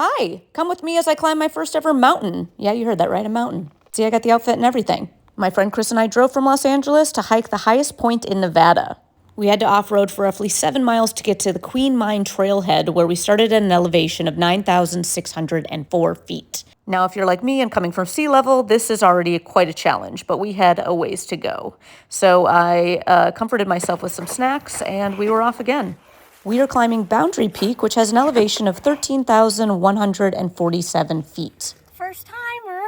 Hi, come with me as I climb my first ever mountain. Yeah, you heard that right, a mountain. See, I got the outfit and everything. My friend Chris and I drove from Los Angeles to hike the highest point in Nevada. We had to off-road for roughly 7 miles to get to the Queen Mine Trailhead, where we started at an elevation of 9,604 feet. Now, if you're like me and coming from sea level, this is already quite a challenge, but we had a ways to go. So I comforted myself with some snacks, and we were off again. We are climbing Boundary Peak, which has an elevation of 13,147 feet. First timer.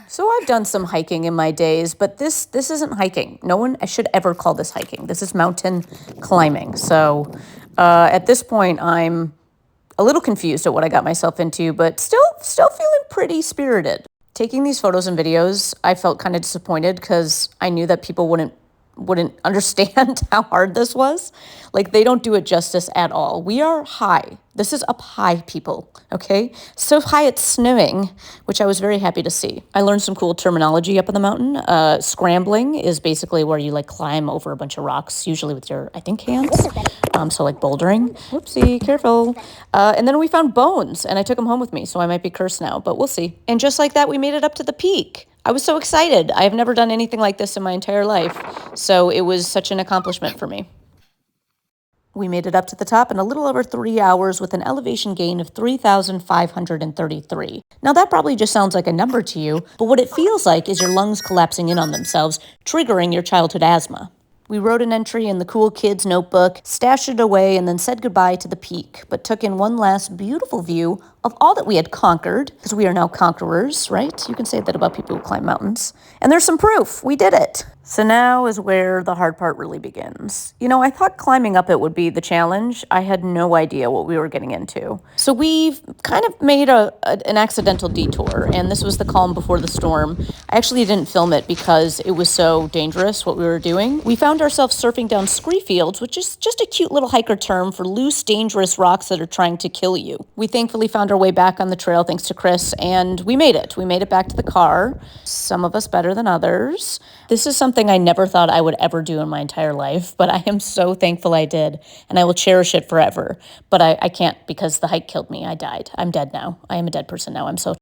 So I've done some hiking in my days, but this isn't hiking. No one I should ever call this hiking. This is mountain climbing. So at this point, I'm a little confused at what I got myself into, but still feeling pretty spirited. Taking these photos and videos, I felt kind of disappointed because I knew that people wouldn't understand how hard this was. Like, they don't do it justice at all. We are high. This is up high, people, okay? So high it's snowing, which I was very happy to see. I learned some cool terminology up on the mountain. Scrambling is basically where you like climb over a bunch of rocks, usually with your, I think, hands. So like bouldering. Whoopsie, careful. And then we found bones, and I took them home with me, so I might be cursed now, but we'll see. And just like that, we made it up to the peak. I was so excited. I have never done anything like this in my entire life, so it was such an accomplishment for me. We made it up to the top in a little over 3 hours with an elevation gain of 3,533. Now that probably just sounds like a number to you, but what it feels like is your lungs collapsing in on themselves, triggering your childhood asthma. We wrote an entry in the cool kids notebook, stashed it away, and then said goodbye to the peak, but took in one last beautiful view of all that we had conquered, because we are now conquerors, right? You can say that about people who climb mountains. And there's some proof. We did it. So now is where the hard part really begins. You know, I thought climbing up it would be the challenge. I had no idea what we were getting into. So we've kind of made an accidental detour, and this was the calm before the storm. I actually didn't film it because it was so dangerous what we were doing. We found ourselves surfing down scree fields, which is just a cute little hiker term for loose, dangerous rocks that are trying to kill you. We thankfully found our way back on the trail thanks to Chris, and we made it. We made it back to the car, some of us better than others. This is something I never thought I would ever do in my entire life, but I am so thankful I did, and I will cherish it forever. But I can't because the hike killed me. I died. I'm dead now. I am a dead person now. I'm so